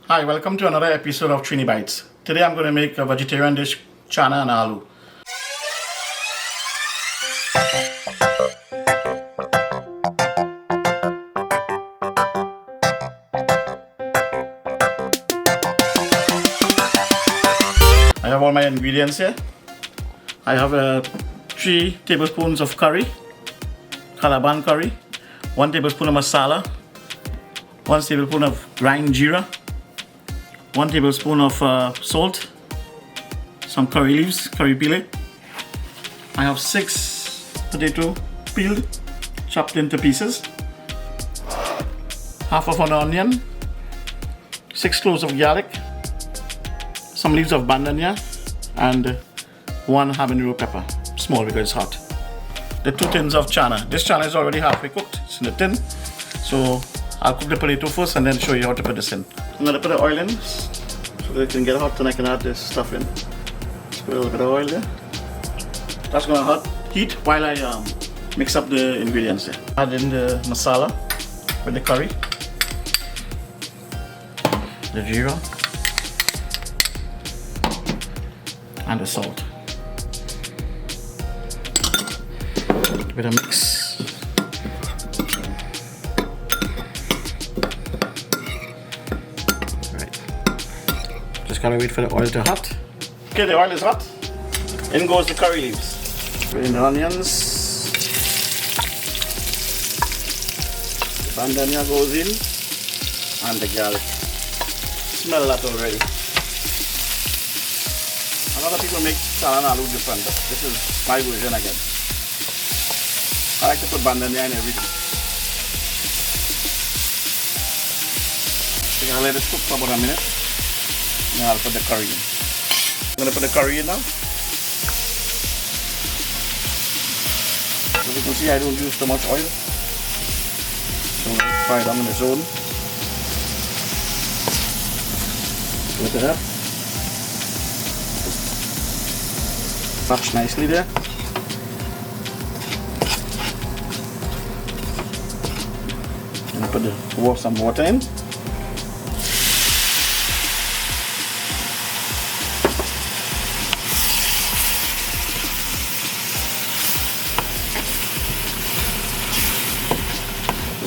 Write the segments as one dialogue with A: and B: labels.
A: Hi, welcome to another episode of Trini Bites. Today I'm going to make a vegetarian dish, Channa and Aloo. I have all my ingredients here. I have 3 tablespoons of curry, calaban curry, 1 tablespoon of masala, 1 tablespoon of grind Geera, 1 tablespoon of salt, some curry leaves, curry peel. I have 6 potato peeled, chopped into pieces, half of an onion, 6 cloves of garlic, some leaves of bandanya, and 1 habanero pepper, small because it's hot. The 2 tins of channa. This channa is already halfway cooked, it's in the tin. So I'll cook the potato first and then show you how to put this in. I'm going to put the oil in so that it can get hot and I can add this stuff in. Just put a little bit of oil there. That's going to heat while I mix up the ingredients there. Add in the masala with the curry, the Geera, and the salt. A bit of mix. Just gotta wait for the oil to hot. Okay, the oil is hot. In goes the curry leaves. Put in the onions. The bandanya goes in. And the garlic. Smell that already. A lot of people make Channa Aloo different, but this is my version again. I like to put bandanya in everything. So I'm gonna let it cook for about a minute. Now I'll put the curry in. I'm going to put the curry in now. As you can see, I don't use too much oil. So I'm going to fry it on its own. Look at that. Touch nicely there. I'm going to put some water in.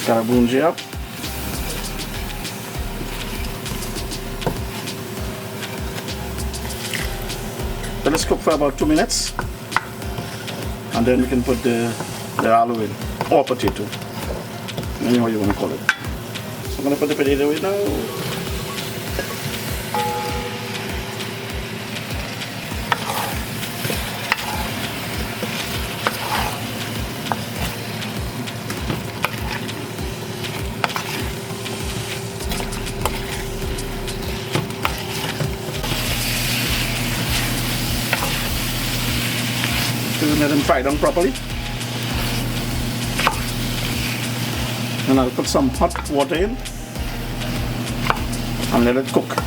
A: Gotta bunji up. Let us cook for about 2 minutes, and then we can put the aloo in, or potato, any way you want to call it. So I'm gonna put the potato in now. Let them fry down properly. And I'll put some hot water in and let it cook.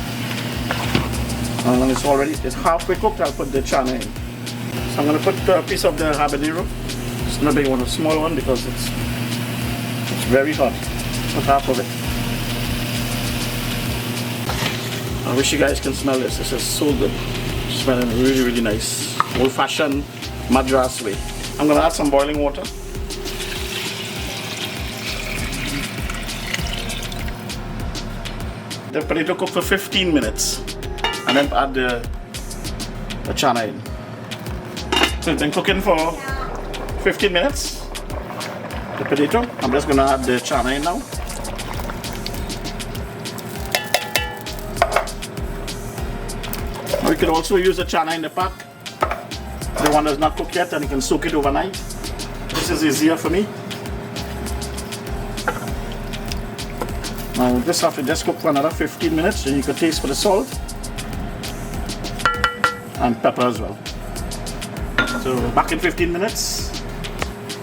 A: And when it's halfway cooked, I'll put the channa in. So I'm going to put a piece of the habanero. It's not a big one, a small one, because it's very hot. Put half of it. I wish you guys can smell this. This is so good. Smelling really, really nice. Old-fashioned Madras way. I'm going to add some boiling water. The potato cook for 15 minutes and then add the channa in. So it's been cooking for 15 minutes. The potato. I'm just going to add the channa in now. Or you can also use the channa in the pack. The one that's not cooked yet, and you can soak it overnight. This is easier for me. Now this have to just cook for another 15 minutes, and you can taste for the salt and pepper as well. So back in 15 minutes,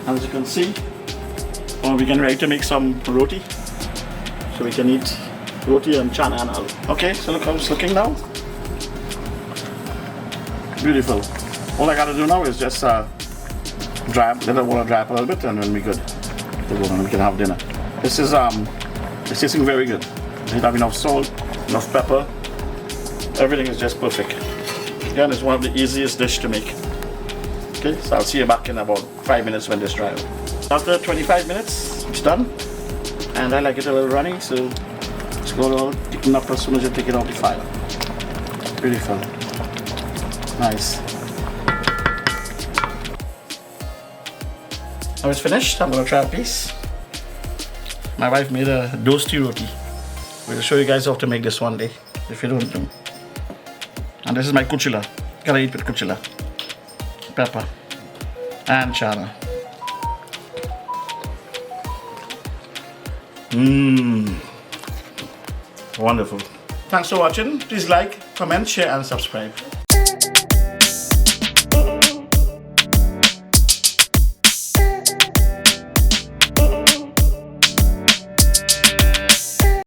A: as you can see, we're getting ready to make some roti. So we can eat roti and channa and aloo. Okay, so look how it's looking now. Beautiful. All I gotta do now is just let the water dry up a little bit, and then we're good. We can have dinner. This is it's tasting very good. It have enough salt, enough pepper. Everything is just perfect. Again, it's one of the easiest dish to make. Okay, so I'll see you back in about 5 minutes when this dries. After 25 minutes, it's done. And I like it a little runny, so it's going to thicken up as soon as you take it off the fire. Beautiful. Nice. Now it's finished. I'm going to try a piece. My wife made a dosti roti. We'll show you guys how to make this one day, if you don't know. And this is my kuchila. Gotta eat with kuchila. Pepper. And channa. Wonderful. Thanks for watching. Please like, comment, share and subscribe.